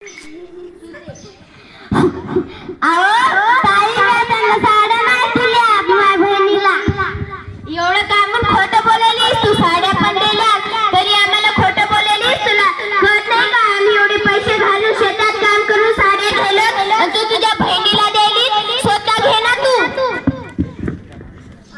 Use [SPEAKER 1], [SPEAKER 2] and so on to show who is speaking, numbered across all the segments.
[SPEAKER 1] अहो ताईला त्यांना साड्या नाही दिल्या माझ्या बहिणीला. एवढं काय मग खोटं बोललीस तू. साड्या पण दिल्या तरी आम्हाला खोटं बोललीस. तुला कळत नाही का आम्ही एवढे पैसे घालून शेतात काम करून साड्या घालत आणि तू तुझ्या बहिणीला दिली. स्वतः घे ना तू.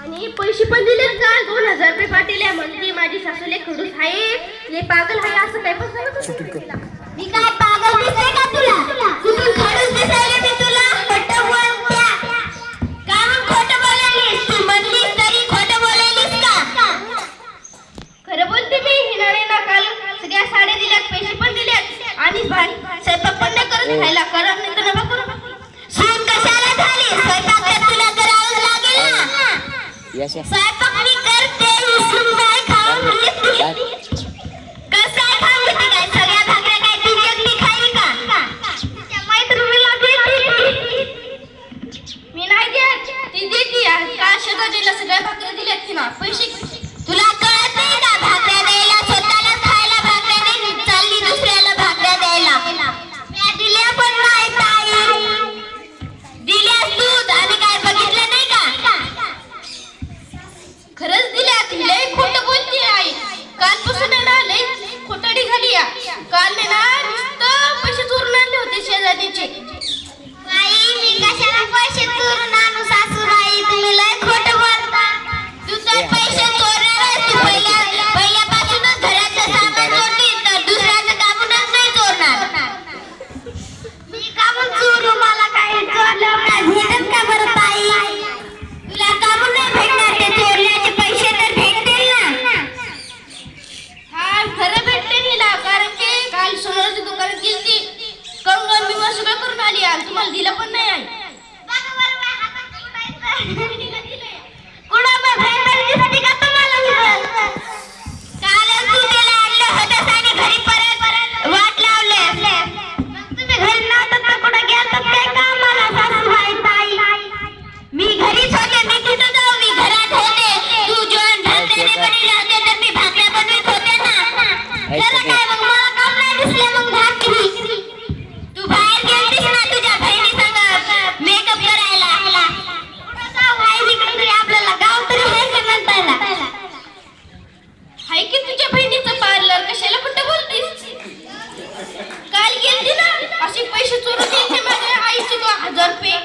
[SPEAKER 2] आणि पैसे पण दिलेत का. 2000 रुपये पाठवले म्हणजे माझी सासूले खडूस आहे. हे पागल आहे असं काय पण सांगत होती तिला.
[SPEAKER 1] मी काय पागल दिसते का तुला. कुठून खडूस दिसायले मी तुला. खोटं बोलत्या का मग खोटं बोललीस तू. म्हणलीस तरी खोटं बोललीस का.
[SPEAKER 2] खरं बोलते मी. हिनाने ना काल सगळ्या साड्या दिल्यात पैसे पण दिलेत आणि स्वयंपाक पण नाही करत. खायला करत नाही तर नका करू.
[SPEAKER 1] सून कशाला झाली. स्वयंपाक तर तुला करावंच लागेल ना. स्वयंपाक मी करते. सून काय खावा म्हणलीस तू. कसं काय खाऊ घेते काय. सगळ्या भाकऱ्या काय ती एकटी खाईल का.
[SPEAKER 2] त्या मैत्रिणीला देते मी नाही देत. ती देते. काल शेजारीला सगळ्या भाकऱ्या दिल्यात तिला पैसे.
[SPEAKER 1] तुला कळत नाही का. भाकऱ्या द्यायला स्वतःला खायला भाकऱ्या नाही चालली दुसऱ्याला भाकऱ्या द्यायला. मी दिल्या पण नाही ताई. दिल्यास तूच. आम्ही काय बघितलं नाही का.
[SPEAKER 2] खरंच दिल्यात. लय खोटं बोलते आई. कालपासून आहे ना लय खोटाडी झाली. काल नाही ना नुसतं पैसे चोरून आणले होते शेजारीचे.
[SPEAKER 1] बाई मी कशाला पैसे चोरून आणू. सासूबाई तुम्ही लय खोटं बोलता. तू तर पैसे चोरणारच. तू पहिल्यापासूनच घराचं सामान चोरली तर दुसऱ्याचं कामूनच नाही चोरणार. मी कामून चोरू. मला काही चोरलं काय भेटत का बरं ताई. तुला कामून नाही भेटणार. ते चोरल्याचे पैसे तर भेटतील ना.
[SPEAKER 2] हा खरं भेटते हिला. कारण की काल सोनाराच्या दुकानात गेलती. कंगन बिंगन सगळं करून आली आणि तुम्हाला दिलं पण नाही आहे.
[SPEAKER 1] कुणाला भेटणार दिसते का तुम्हाला. कालच तू त्याला आणलं होतंस आणि घरी परत वाट लावले. मग तुम्ही घरी नव्हतं तर कुठं गेलतात काय कामाला सासूबाई ताई. मी घरीच होते. मी कुठं जाऊ. मी घरात होते. तू जेवण भाकऱ्याने बनवले होते तर मी भाकऱ्या बनवत होते ना. त्याला काय मग मला काम नाही दिसले मग भाकरी. तू बाहेर गेलतीस ना तुझ्या बहिणी संग मेकअप करायला. कुठं जाऊ आहे तिकडे तरी आपल्याला गाव तरी आहे का म्हणतायला.
[SPEAKER 2] हाय की तुझ्या बहिणीचं पार्लर. कशाला खोटं बोलतीस. काल गेलती ना असे पैसे चोरून द्यायचे माझ्या आईचे 1000 रुपये.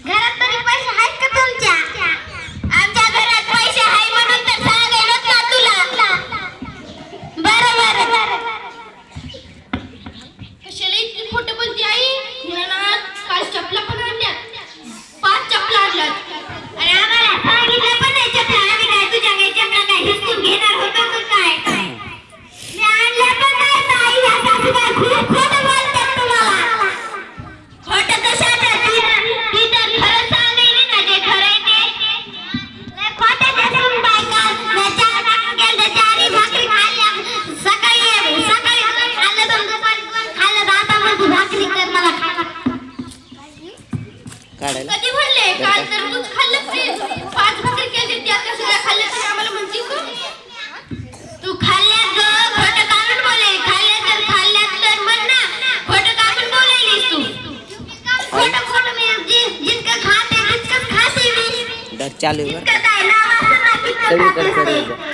[SPEAKER 1] घरात तरी पैसे आहेत का तुमच्या. आमच्या घरात पैसे आहे म्हणून तर सांगेल ना तुला. बरं.
[SPEAKER 2] कशाला इतकी खोटं बोलती आई. हिनं ना काल चपला पण आणल्यात. 5 चपला आणल्यात.
[SPEAKER 1] अरे आम्हाला सांगितलं पण नाही चपला. आम्ही काय तुझ्या काही चपला काय हिसकून घेणार होतो का काय. मी आणल्या पण नाही ताई. ह्या सासूबाई खूप खोटं बोलतात तुम्हाला. खोटं कशाचं. ती तर खरं सांगेली ना जे खरं आहे ते. लय खोटं दिसून बायका. मी चहा टाकून गेलते. 4 भाकरी खाल्ल्या. सकाळी खाल्लं तर दुपारी खाल्लं तर आता म्हणते भाकरी कर मला खायला.
[SPEAKER 2] कधी म्हणले. काल तर तूच खाल्लं ते 5 भाकरी केली. त्या सगळ्या खाल्ल्या तर आम्हाला म्हणती तू.
[SPEAKER 1] तू खाल्ल्यात ग. खोटं काढून बोले. खाल्ल्यात तर म्हण ना. खोटं काढून बोलायलीस तू. खोटं मी जितकं खाते तितकंच खाते मी.
[SPEAKER 3] चालू
[SPEAKER 1] इतकं काय नाव असं ना तितकं खाते.